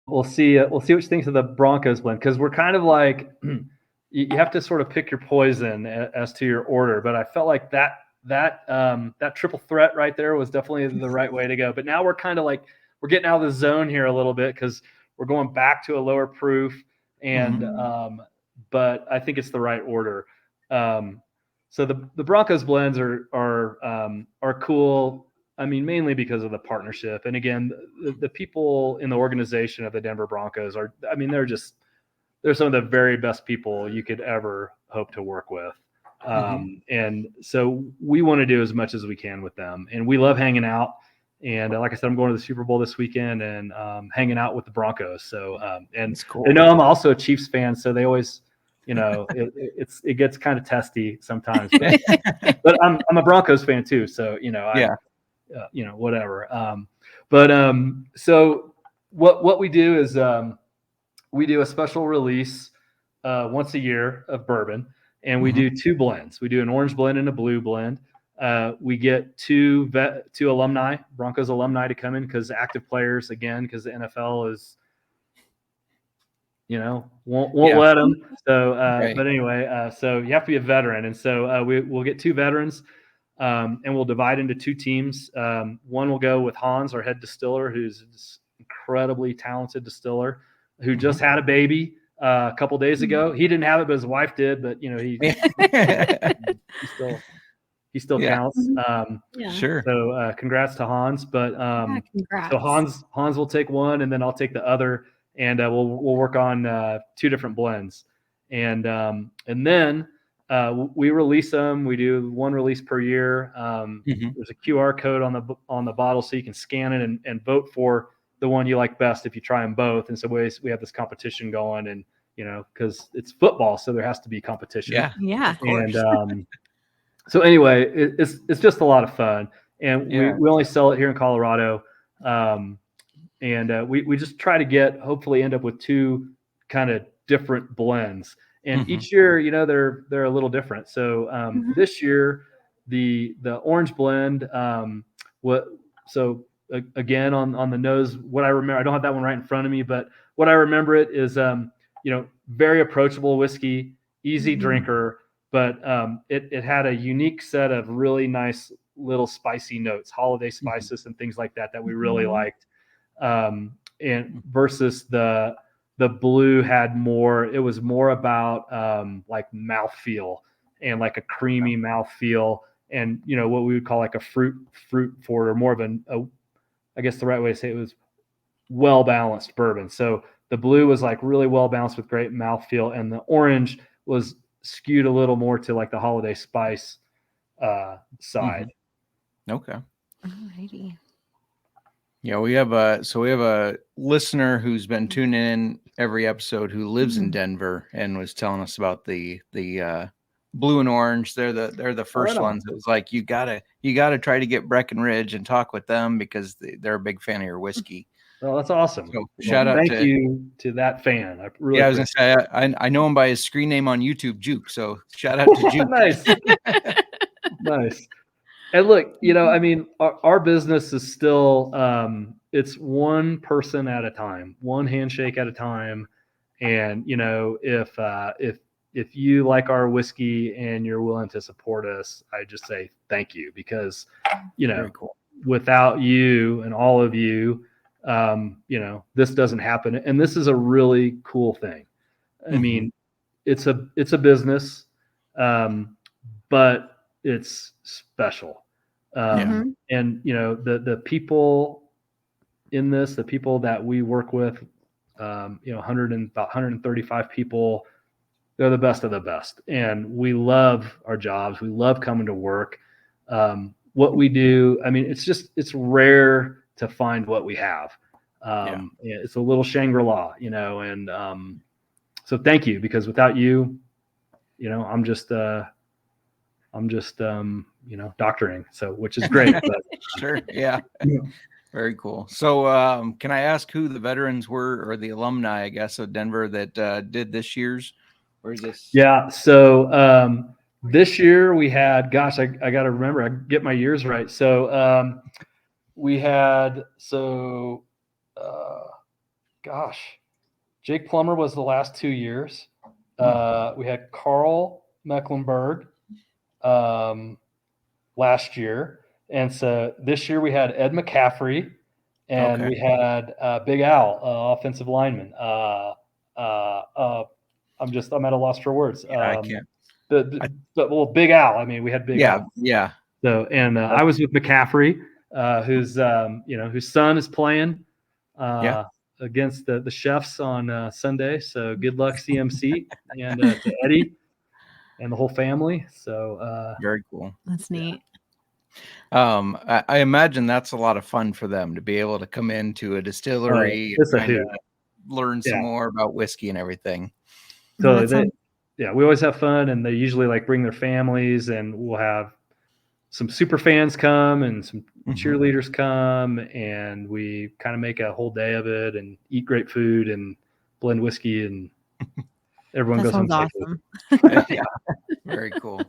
we'll see what you think of the Broncos blend, because we're kind of like you have to sort of pick your poison as to your order. But I felt like that triple threat right there was definitely the right way to go. But now we're kind of like we're getting out of the zone here a little bit because we're going back to a lower proof, and but I think it's the right order. So the Broncos blends are cool. I mean, mainly because of the partnership. And again, the people in the organization of the Denver Broncos they're some of the very best people you could ever hope to work with. And so we want to do as much as we can with them, and we love hanging out. And like I said, I'm going to the Super Bowl this weekend and hanging out with the Broncos. So, and cool. they know I'm also a Chiefs fan, so they always, it gets kind of testy sometimes, but I'm a Broncos fan too. So, whatever. So what we do is we do a special release once a year of bourbon, and we do two blends. We do an orange blend and a blue blend. We get two alumni, Broncos alumni, to come in because active players, again, because the NFL is, won't let them. So, but anyway, so you have to be a veteran, and so we'll get two veterans. And we'll divide into two teams. One will go with Hans, our head distiller, who's an incredibly talented distiller, who just had a baby a couple days ago. He didn't have it, but his wife did. But he still counts. Sure. So congrats to Hans. But congrats. so Hans will take one, and then I'll take the other, and we'll work on two different blends, and then. We release them. We do one release per year. There's a QR code on the bottle, so you can scan it and vote for the one you like best if you try them both. And so we have this competition going, and because it's football, so there has to be competition. Yeah. And so anyway, it's just a lot of fun, and we only sell it here in Colorado, and we just try to hopefully end up with two kind of different blends. And each year, they're a little different. So this year, the orange blend, again on the nose, what I remember, I don't have that one right in front of me, but what I remember it is, very approachable whiskey, easy drinker, but it had a unique set of really nice little spicy notes, holiday spices and things like that we really liked. And versus the blue had more, it was more about like mouthfeel and like a creamy mouthfeel, and what we would call like a fruit forward, or more of I guess the right way to say it was well balanced bourbon. So the blue was like really well balanced with great mouthfeel, and the orange was skewed a little more to like the holiday spice side. Okay. Alrighty. Yeah, we have a listener who's been tuning in every episode who lives in Denver and was telling us about the blue and orange. They're the first ones. It was like you gotta try to get Breckenridge and talk with them because they're a big fan of your whiskey. Well, that's awesome. So shout out! Thank you to that fan. I really I was gonna say I know him by his screen name on YouTube, Juke. So shout out to Juke. Nice. Nice. And look, I mean, our business is still, it's one person at a time, one handshake at a time. And, if you like our whiskey and you're willing to support us, I just say thank you, because, Very cool. Without you and all of you, this doesn't happen. And this is a really cool thing. I mean, it's a business, but it's special. And the people in this, the people that we work with, about 135 people, they're the best of the best, and we love our jobs. We love coming to work. What we do, I mean, it's rare to find what we have. It's a little Shangri-La, and so thank you, because without you, I'm just doctoring, so, which is great. But, Sure. Yeah. Very cool. So can I ask who the veterans were, or the alumni, I guess, of Denver that did this year's? Or is this? Yeah. So this year we had, I got to remember, I get my years right. So we had, gosh, Jake Plummer was the last 2 years. We had Carl Mecklenburg last year. And so this year we had Ed McCaffrey and we had Big Al, offensive lineman. I'm at a loss for words. I can't. Big Al. I mean, we had Big Al. Yeah. So, and I was with McCaffrey, whose son is playing against the Chefs on Sunday. So good luck, CMC, and to Eddie and the whole family. So very cool. That's neat. I imagine that's a lot of fun for them to be able to come into a distillery and learn some more about whiskey and everything. So we always have fun, and they usually like bring their families, and we'll have some super fans come and some cheerleaders come, and we kind of make a whole day of it and eat great food and blend whiskey, and everyone goes home. Awesome. Yeah, very cool.